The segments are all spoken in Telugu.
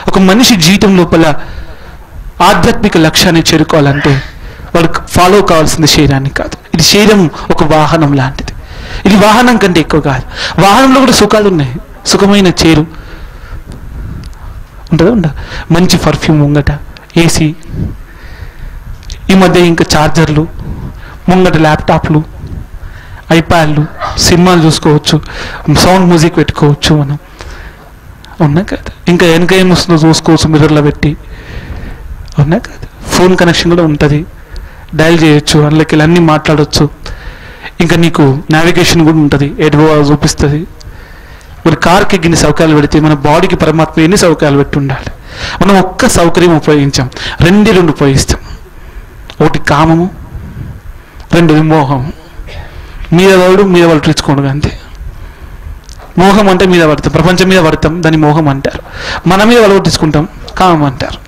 ఒక మనిషి జీవితం లోపల ఆధ్యాత్మిక లక్ష్యాన్ని చేరుకోవాలంటే వాడు ఫాలో కావాల్సింది శరీరాన్ని కాదు. ఇది శరీరం ఒక వాహనం లాంటిది. ఇది వాహనం కంటే ఎక్కువ కాదు. వాహనంలో కూడా సుఖాలు ఉన్నాయి. సుఖమైన చేరు ఉంటుందా? మంచి పర్ఫ్యూమ్ ముంగట, ఏసీ, ఈ మధ్య ఇంకా ఛార్జర్లు, ముంగట ల్యాప్టాప్లు, ఐప్యాడ్లు, సినిమాలు చూసుకోవచ్చు, సౌండ్ మ్యూజిక్ పెట్టుకోవచ్చు మనం. ఉన్నా కదా? ఇంకా వెనక ఏమొస్తుందో చూసుకోవచ్చు మిర్రర్లో పెట్టి. ఉన్నా కదా? ఫోన్ కనెక్షన్ కూడా ఉంటుంది, డయల్ చేయొచ్చు, అందులోకి వెళ్ళి అన్నీ మాట్లాడవచ్చు. ఇంకా నీకు నావిగేషన్ కూడా ఉంటుంది, ఎటు చూపిస్తుంది. మరి కార్కి ఎన్ని సౌకర్యాలు పెడితే మన బాడీకి పరమాత్మ ఎన్ని సౌకర్యాలు పెట్టి ఉండాలి. మనం ఒక్క సౌకర్యం ఉపయోగించాం, రెండు ఉపయోగిస్తాం. ఒకటి కామము, రెండోది మోహము. మీద వాళ్ళు తెచ్చుకోండు అంతే. మోహం అంటే మీద పడతాం, ప్రపంచం మీద పడతాం, దాన్ని మోహం అంటారు. మన మీద వడగొట్టించుకుంటాం, కామం అంటారు.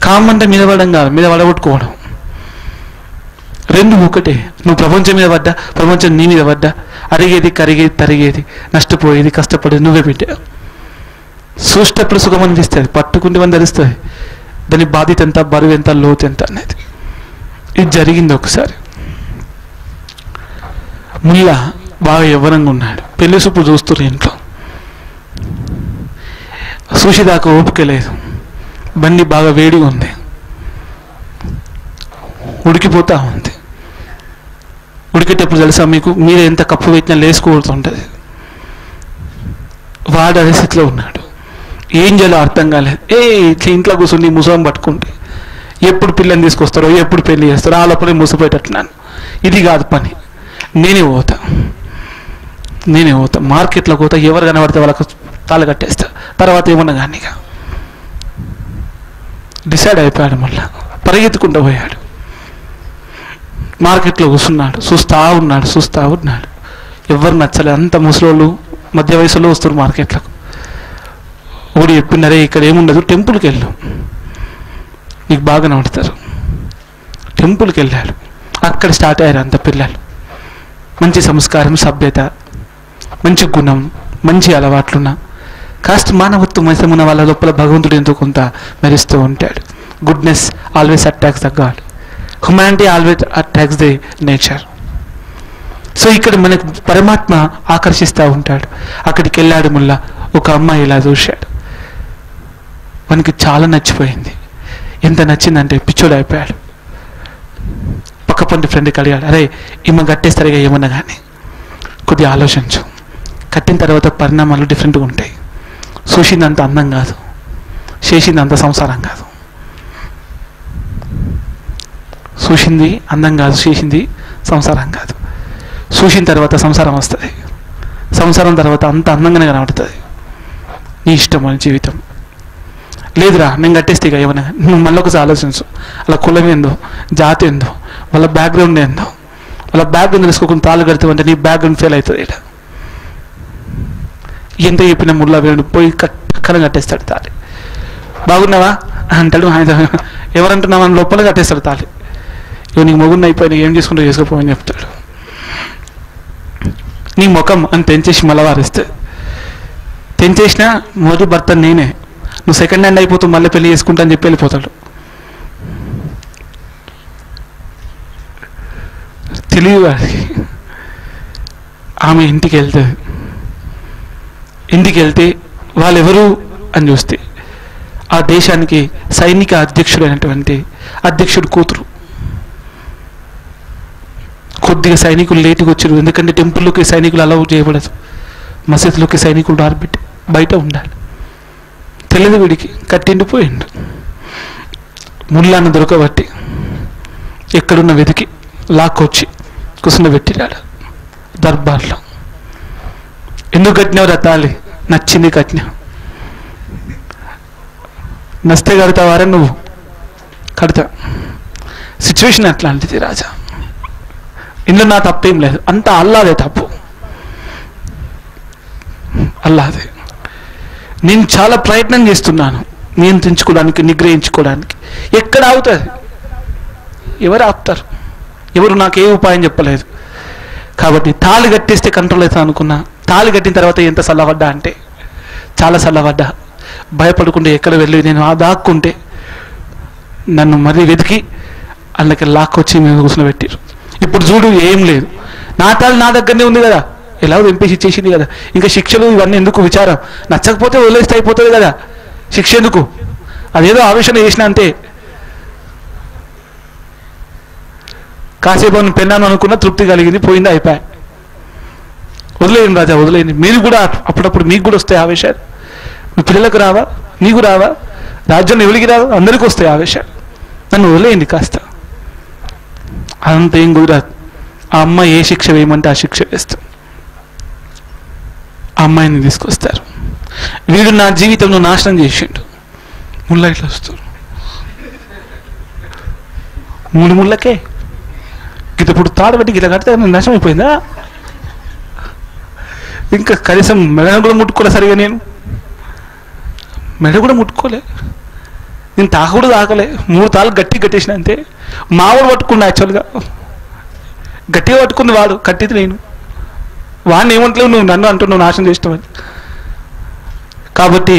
కామం అంటే మీద పడడం కాదు, మీద వడగొట్టుకోవడం. రెండు ఒకటే. నువ్వు ప్రపంచం మీద పడ్డా, ప్రపంచం నీ మీద పడ్డా, అరిగేది కరిగేది తరిగేది, నష్టపోయేది కష్టపడేది నువ్వే పెట్టావు. చూసేటప్పుడు సుఖం అనిపిస్తుంది, పట్టుకుంటే మనం తెలుస్తుంది దాని బాధ్యత ఎంత, బరువు ఎంత, లోతు ఎంత అనేది. ఇది జరిగింది ఒకసారి. ముల్లా బాగా యవ్వనంగా ఉన్నాడు, పెళ్లి చూపు చూస్తున్నారు ఇంట్లో. చూసేదాకా ఓపిక లేదు, బండి బాగా వేడిగా ఉంది, ఉడికిపోతా ఉంది. ఉడికేటప్పుడు తెలుసా మీకు, మీరు ఎంత కప్పు పెట్టినా లేసుకోబడుతుంటుంది. వాడు అదే స్థితిలో ఉన్నాడు, ఏం చేయాలో అర్థం కాలేదు. ఇట్లా ఇంట్లో కూర్చుని ముసలం పట్టుకుంటే ఎప్పుడు పిల్లని తీసుకొస్తారో, ఎప్పుడు పెళ్లి చేస్తారో, ఆ లోపలే మూసిపోయేటట్టున్నాను. ఇది కాదు పని, నేనే పోతా మార్కెట్లోకి పోతా, ఎవరు కనబడితే వాళ్ళకు తాళి కట్టేస్తా, తర్వాత ఏమన్నా కానీ ఇక డిసైడ్ అయిపోయాడు. మళ్ళా పరిగెత్తుకుంటూ పోయాడు, మార్కెట్లో కూర్చున్నాడు, చూస్తూ ఉన్నాడు. ఎవరు నచ్చలేదు, అంత ముసలోళ్ళు మధ్య వయసులో వస్తారు మార్కెట్లకు. ఊడి చెప్పినారే ఇక్కడ ఏముండదు, టెంపుల్కి వెళ్ళు, నీకు బాగా నడుతారు. టెంపుల్కి వెళ్ళాడు, అక్కడ స్టార్ట్ అయ్యారు అంత పిల్లలు. మంచి సంస్కారం, సభ్యత, మంచి గుణం, మంచి అలవాట్లున్న, కాస్త మానవత్వం ఉన్న వాళ్ళ లోపల భగవంతుడు ఎంతో కొంత మెరుస్తూ ఉంటాడు. Goodness always attacks the God, humanity always attacks the nature. So ఇక్కడ మనకు పరమాత్మ ఆకర్షిస్తూ ఉంటాడు. అక్కడికి వెళ్ళాడు ముల్లా, ఒక అమ్మాయి ఇలా చూశాడు, మనకి చాలా నచ్చిపోయింది. ఎంత నచ్చిందంటే పిచ్చోడు అయిపోయాడు. పక్కపంటి ఫ్రెండ్కి అడిగాడు, అరే ఈమె కట్టేస్తారుగా ఏమన్నా కానీ, కొద్దిగా ఆలోచించు, కట్టిన తర్వాత పరిణామాలు డిఫరెంట్గా ఉంటాయి. చూసింది అంత అందం కాదు, చేసింది అంత సంసారం కాదు. చూసింది అందం కాదు, చేసింది సంసారం కాదు. చూసిన తర్వాత సంసారం వస్తుంది, సంసారం తర్వాత అంత అందంగానే కనబడుతుంది. నీ ఇష్టం మన జీవితం. లేదురా నేను కట్టేస్తే ఇక ఏమన్నా, నువ్వు మళ్ళీ ఒకసారి ఆలోచించు. అలా కులం ఏందో, జాతి ఏందో, వాళ్ళ బ్యాక్గ్రౌండ్ ఏందో, వాళ్ళ బ్యాక్గ్రౌండ్ తెలుసుకోకుండా తాళ్ళు కడతామంటే నీ బ్యాక్గ్రౌండ్ ఫెయిల్ అవుతుంది. ఇక్కడ ఎంత చెప్పిన ముళ్ళ వేడు పోయి కట్టకన కట్టేస్తాడు తాళి. బాగున్నావా అంటాడు, ఆయన ఎవరంటున్నావు అని లోపల కట్టేస్తాడు తాళి. ఇవి నీకు మొగుడిని అయిపోయి ఏం చేసుకుంటూ చేసుకోపోవని చెప్తాడు. నీ ముఖం అని తెంచేసి మళ్ళీ వారిస్తే, తెంచేసినా మొదటి భర్త నేనే, నువ్వు సెకండ్ హ్యాండ్ అయిపోతావు, మళ్ళీ పెళ్లి చేసుకుంటా అని చెప్పి వెళ్ళిపోతాడు. తెలియదు వాడికి. ఆమె ఇంటికి వెళ్తుంది, ఇంటికి వెళ్తే వాళ్ళెవరు అని చూస్తే ఆ దేశానికి సైనిక అధ్యక్షుడు అయినటువంటి అధ్యక్షుడు కూతురు. కొద్దిగా సైనికులు లేటుగా వచ్చారు, ఎందుకంటే టెంపుల్లోకి సైనికులు అలౌ చేయబడదు, మసీదులోకి సైనికులు ఆర్బిట్ బయట ఉండాలి. తెలియదు వీడికి, కట్టిండిపోయిండు. ముళ్ళాన్ని దొరకబట్టి ఎక్కడున్న వెతికి లాక్కొచ్చి కూర్చుండబెట్టిరాడు దర్బార్లో. ఎందుకు కట్టినావు రతాలి? నచ్చింది కట్టినావు. నస్తే కడతావారా నువ్వు? కడతా. సిచ్యువేషన్ అట్లాంటిది రాజా. ఇందులో నా తప్పేం లేదు, అంతా అల్లాదే తప్పు, అల్లాదే. నేను చాలా ప్రయత్నం చేస్తున్నాను నియంత్రించుకోవడానికి, నిగ్రహించుకోవడానికి. ఎక్కడ ఆగుతుంది? ఎవరు ఆపుతారు? ఎవరు నాకు ఏ ఉపాయం చెప్పలేదు. కాబట్టి తాళి కట్టేస్తే కంట్రోల్ అవుతా అనుకున్నా. తాళి కట్టిన తర్వాత ఎంత చల్లబడ్డా అంటే చాలా చల్లబడ్డా. భయపడుకుంటే ఎక్కడ వెళ్ళి నేను దాక్కుంటే నన్ను మరీ వెతికి అందుకే లాక్కొచ్చి మీద కూర్చోబెట్టారు. ఇప్పుడు చూడు ఏం లేదు, నా తాళి నా దగ్గరనే ఉంది కదా, ఎలాగో ఎంపీసీ చేసింది కదా, ఇంకా శిక్షలు ఇవన్నీ ఎందుకు, విచారం నచ్చకపోతే వదిలేస్తే అయిపోతుంది కదా, శిక్ష ఎందుకు, అదేదో ఆవేశం చేసిన అంతే. కాసేపు పెన్నాను అనుకున్న తృప్తి కలిగింది, పోయింది, అయిపోయా. వదిలేయండి రాజా, వదిలేయండి. మీరు కూడా అప్పుడప్పుడు మీకు కూడా వస్తాయి ఆవేశాలు, మీ పిల్లలకు రావా, నీకు రావా, రాజ్యంలో ఎవరికి రావా, అందరికీ వస్తాయి ఆవేశాలు. నన్ను వదిలేయండి కాస్త. అదంతా ఏం కుదరదు. ఆ అమ్మాయి ఏ శిక్ష వేయమంటే ఆ శిక్ష వేస్తాం. ఆ అమ్మాయిని తీసుకొస్తారు. వీడు నా జీవితంలో నాశనం చేసిండు. ముళ్ళ ఇట్లా వస్తారు, 3 ముళ్ళకే గిత ఇప్పుడు తాడబెట్టి గిట్లా కడితే నాశనం అయిపోయిందా? ఇంకా కనీసం మెడ కూడా ముట్టుకోలే సరిగా, నేను మెడ కూడా ముట్టుకోలే, నేను తాకూడదు తాకలే, 3 తాళ్ళు గట్టి కట్టేసిన అంతే. మావాడు పట్టుకున్నా, యాక్చువల్గా గట్టిగా పట్టుకుంది వాడు, కట్టిది నేను. వాడిని ఏమంటలేవు, నువ్వు నన్ను అంటున్నావు నాశనం చేసినావని. కాబట్టి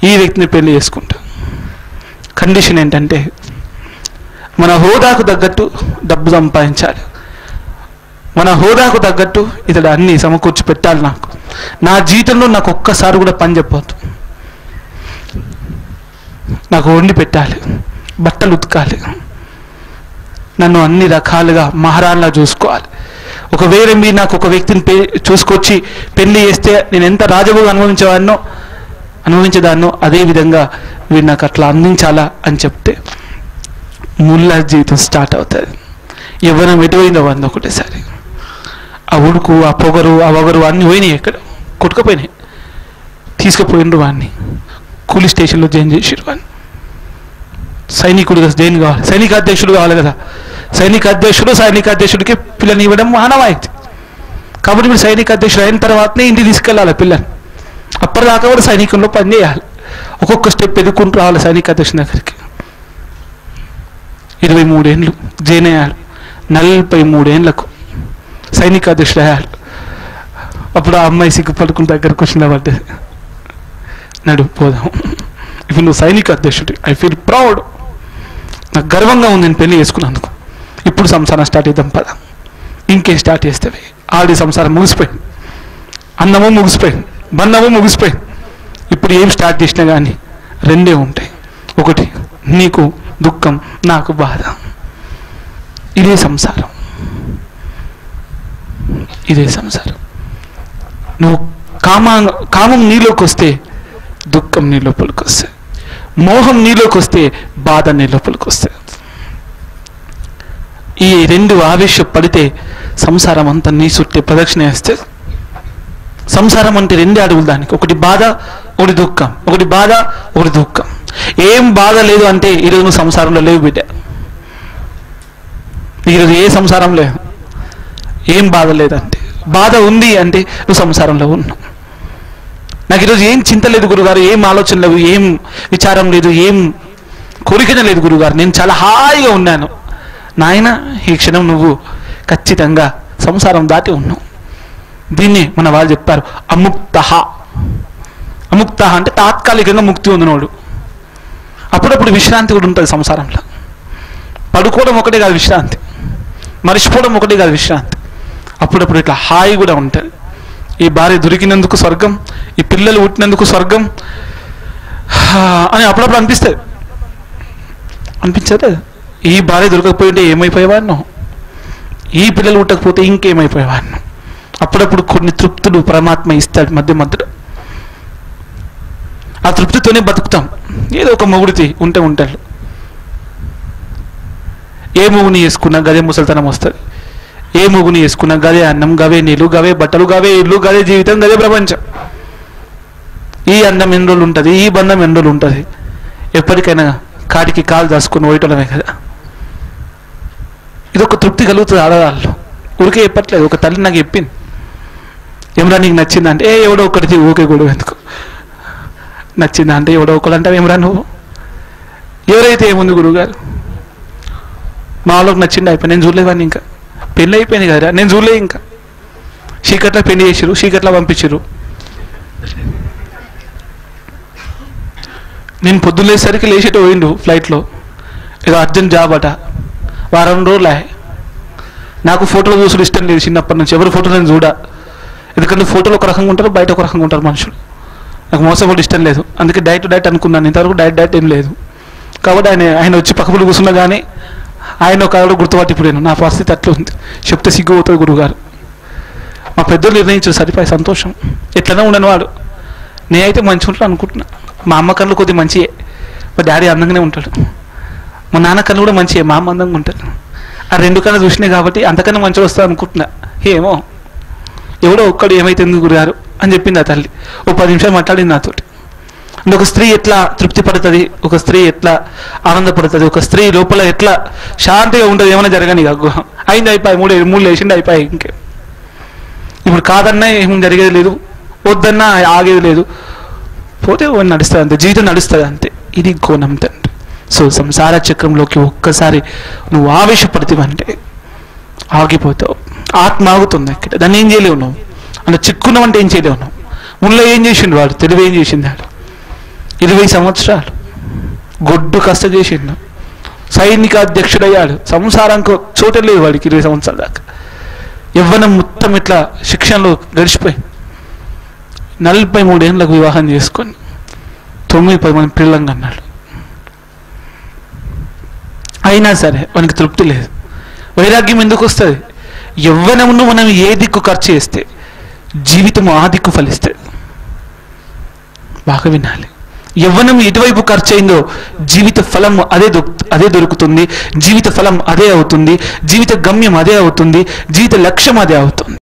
ఈ వ్యక్తిని పెళ్లి చేసుకుంటా. కండిషన్ ఏంటంటే మన హోదాకు తగ్గట్టు డబ్బు సంపాదించాలి, మన హోదాకు తగ్గట్టు ఇతడు అన్నీ సమకూర్చి పెట్టాలి. నా జీవితంలో నాకు ఒక్కసారి కూడా పని చెప్పవద్దు, నాకు వండి పెట్టాలి, బట్టలు ఉతకాలి, నన్ను అన్ని రకాలుగా మహారాణిలా చూసుకోవాలి. ఒకవేళ మీరు నాకు ఒక వ్యక్తిని చూసుకొచ్చి పెళ్లి చేస్తే నేను ఎంత రాజభోగం అనుభవించేదాన్నో అదేవిధంగా వీడు నాకు అట్లా అందించాలా అని చెప్తే ముళ్ళ జీవితం స్టార్ట్ అవుతుంది. ఎవరైనా ఎటుపోయిందో వంద ఒకటేసారి. ఆ ఉడుకు, ఆ పొగరు, ఆ వగరు అన్నీ పోయినాయి, ఎక్కడ కొట్టుకుపోయినాయి. తీసుకుపోయినరు వాడిని, కూలీ స్టేషన్లో జాయిన్ చేసారు వాడిని. సైనికుడిగా జాయిన్ కావాలి, సైనికాధ్యక్షుడు కావాలి కదా. సైనికాధ్యక్షుడికి పిల్లని ఇవ్వడం ఆనవాయితీ. కాబట్టి మీరు సైనికాధ్యక్షుడు అయిన తర్వాతనే ఇంటికి తీసుకెళ్ళాలి పిల్లని. అప్పటిదాకా కూడా సైనికంలో పనిచేయాలి. ఒక్కొక్క స్టెప్ ఎదుర్కొంటూ రావాలి సైనికాధ్యక్షుని దగ్గరికి. 23 ఏళ్ళు జాయిన్ అయ్యాడు. 43 ఏళ్లకు సైనికాధ్యక్షుడు అయ్యాడు. అప్పుడు ఆ అమ్మాయి సిగ్గుపడుకుని దగ్గరకు వచ్చిన పడ్డది. నడు పోదాం, ఇప్పుడు నువ్వు సైనికాధ్యక్షుడు, ఐ ఫీల్ ప్రౌడ్, నాకు గర్వంగా ఉంది నేను పెళ్లి చేసుకున్నందుకు. ఇప్పుడు సంసారం స్టార్ట్ చేద్దాం పద. ఇంకేం స్టార్ట్ చేస్తేవి, ఆడి సంసారం ముగిసిపోయింది, అన్నము ముగిసిపోయింది, బంధము ముగిసిపోయింది. ఇప్పుడు ఏం స్టార్ట్ చేసినా కానీ 2 ఉంటాయి. ఒకటి నీకు దుఃఖం, నాకు బాధ. ఇదే సంసారం, ఇదే సంసారం. నువ్వు కామం నీలోకి వస్తే దుఃఖం నీ లోపలికి వస్తాయి, మోహం నీలోకి వస్తే బాధ నీ లోపలికి వస్తాయి. ఈ 2 ఆవేశపడితే సంసారం అంతా నీ చుట్టే ప్రదక్షిణ వేస్తే. సంసారం అంటే 2 అడుగులు దానికి, ఒకటి బాధ, ఒకటి దుఃఖం, ఒకటి బాధ, ఒకటి దుఃఖం. ఏం బాధ లేదు అంటే ఈరోజు నువ్వు సంసారంలో లేవు బిడ్డ. ఈరోజు ఏ సంసారం లేదు, ఏం బాధ లేదంటే. బాధ ఉంది అంటే నువ్వు సంసారంలో ఉన్నావు. నాకు ఈరోజు ఏం చింత లేదు గురుగారు, ఏం ఆలోచన లేవు, ఏం విచారం లేదు, ఏం కోరికన లేదు గురుగారు, నేను చాలా హాయిగా ఉన్నాను. నాయన ఈ క్షణం నువ్వు ఖచ్చితంగా సంసారం దాటి ఉన్నావు. దీన్ని మన వాళ్ళు చెప్పారు అముక్త. అముక్త అంటే తాత్కాలికంగా ముక్తి ఉందినోడు. అప్పుడప్పుడు విశ్రాంతి కూడా ఉంటుంది సంసారంలో. పడుకోవడం ఒకటే కాదు విశ్రాంతి, మర్చిపోవడం ఒకటే కాదు విశ్రాంతి. అప్పుడప్పుడు ఇట్లా హాయి కూడా ఉంటుంది. ఈ భార్య దొరికినందుకు స్వర్గం, ఈ పిల్లలు పుట్టినందుకు స్వర్గం అని అప్పుడప్పుడు అనిపిస్తుంది. అనిపించదు, ఈ భార్య దొరకకపోయింటే ఏమైపోయేవాడినో, ఈ పిల్లలు పుట్టకపోతే ఇంకేమైపోయేవాడినో. అప్పుడప్పుడు కొన్ని తృప్తులు పరమాత్మ ఇస్తాడు మధ్య మధ్యలో. ఆ తృప్తితోనే బతుకుతాం. ఏదో ఒక మొగుడితి ఉంటే ఉంటాడు. ఏ మొగుని వేసుకున్నా గదే ముసలితనం వస్తుంది, ఏ మొగుని వేసుకున్నా గదే అన్నం, గవే నీళ్ళు, గవే బట్టలు, గవే ఇల్లు, గదే జీవితం, గదే ప్రపంచం. ఈ అన్నం ఎన్ని రోజులు ఉంటుంది, ఈ బంధం ఎన్ని రోజులు ఉంటుంది. ఎప్పటికైనా కాటికి కాలు దాచుకుని పోయటమే కదా. ఇది ఒక తృప్తి కలుగుతుంది ఆడవాళ్ళు. ఊరికే చెప్పట్లేదు, ఒక తల్లి నాకు చెప్పింది, ఏమరా నీకు నచ్చిందా అంటే ఎవడో ఒకటి, ఊకే గొడవ ఎందుకు, నచ్చిందా అంటే ఎవడో ఒకరు అంటావు, ఏమరా నువ్వు, ఎవరైతే ఏముంది గురువుగారు, మా వాళ్ళకి నచ్చింది అయిపోయి, నేను చూడలేవాడిని, ఇంకా పెళ్ళి అయిపోయింది కదా, నేను చూడలేదు. ఇంకా చీకట్లో పెళ్లి చేసిరు, చీకట్లో పంపించారు. నేను పొద్దున్నేసరికి లేచేట పోయిండు ఫ్లైట్లో, ఏదో అర్జెంట్ జాబ్ అట, వారం రోజులే. నాకు ఫోటోలు చూసుడు ఇష్టం లేదు చిన్నప్పటి నుంచి, ఎవరి ఫోటోలు నేను చూడా. ఎందుకంటే ఫోటోలు ఒక రకంగా ఉంటారు, బయట ఒక రకంగా ఉంటారు మనుషులు. నాకు మోసపోవడం ఇష్టం లేదు, అందుకే డైట్ అనుకున్నాను. ఇంతవరకు డైట్ ఏం లేదు. కాబట్టి ఆయన వచ్చి పక్కపడి కూర్చున్నా కానీ ఆయన ఒక ఆవిడ గుర్తుపట్టి ఇప్పుడు నా పరిస్థితి అట్లా ఉంది. చెప్తే సిగ్గుపోతుంది గురువుగారు. మా పెద్దలు నిర్ణయించారు, సరిపోయి సంతోషం. ఎట్లనే ఉండను వాడు, నేనైతే మంచిగా ఉంటాను అనుకుంటున్నా. మా అమ్మ కళ్ళు కొద్దిగా మంచియే, మా డాడీ అందంగానే ఉంటాడు. మా నాన్న కళ్ళు కూడా మంచియే, మా అమ్మ అందంగా ఉంటాడు. ఆ రెండు కళ్ళు చూసినాయి కాబట్టి అంతకన్నా మంచిగా వస్తుంది అనుకుంటున్నా. ఏమో ఎవడో ఒక్కడు ఏమైతుంది గురుగారు అని చెప్పింది ఆ తల్లి. ఓ 10 నిమిషాలు మాట్లాడింది నాతోటి. అంటే ఒక స్త్రీ ఎట్లా తృప్తి పడుతుంది, ఒక స్త్రీ ఎట్లా ఆనందపడుతుంది, ఒక స్త్రీ లోపల ఎట్లా శాంతిగా ఉంటుంది, ఏమైనా జరగని అయింది, అయిపోయి మూడు వేసిండి అయిపోయి. ఇంకే ఇప్పుడు కాదన్నా ఏం జరిగేది లేదు, వద్దన్నా ఆగేది లేదు, పోతే నడుస్తుంది అంతే, జీవితం నడుస్తుంది అంతే. ఇది కోణం తండ్రి. సో సంసార చక్రంలోకి ఒక్కసారి నువ్వు ఆవేశపడితేవంటే ఆగిపోతావు, ఆత్మ ఆగుతుంది అక్కడ. దాన్ని ఏం చేయలేవు నువ్వు, అంటే చిక్కున్నావంటే ఏం చేయలేవు నువ్వు. ముళ్ళ ఏం చేసిండు వాడు, తెలివి ఏం చేసింది వాడు, 20 సంవత్సరాలు గొడ్డు కష్ట చేసిండు, సైనిక అధ్యక్షుడయ్యాడు, సంసారానికి చోట లేదు వాడికి 20 సంవత్సరాల దాకా. యవ్వనం మొత్తం ఇట్లా శిక్షణలో గడిచిపోయింది. 43 ఏళ్ళకు వివాహం చేసుకొని 9-10 మంది పిల్లలంగా అన్నాడు. అయినా సరే వానికి తృప్తి లేదు. వైరాగ్యం ఎందుకు వస్తుంది? యవ్వనమును మనం ఏ దిక్కు ఖర్చు చేస్తే జీవితం ఆ దిక్కు ఫలిస్తుంది. బాగా వినాలి. యవ్వనం ఎటువైపు ఖర్చు అయిందో జీవిత ఫలం అదే దొరుకుతుంది, జీవిత ఫలం అదే అవుతుంది, జీవిత గమ్యం అదే అవుతుంది, జీవిత లక్ష్యం అదే అవుతుంది.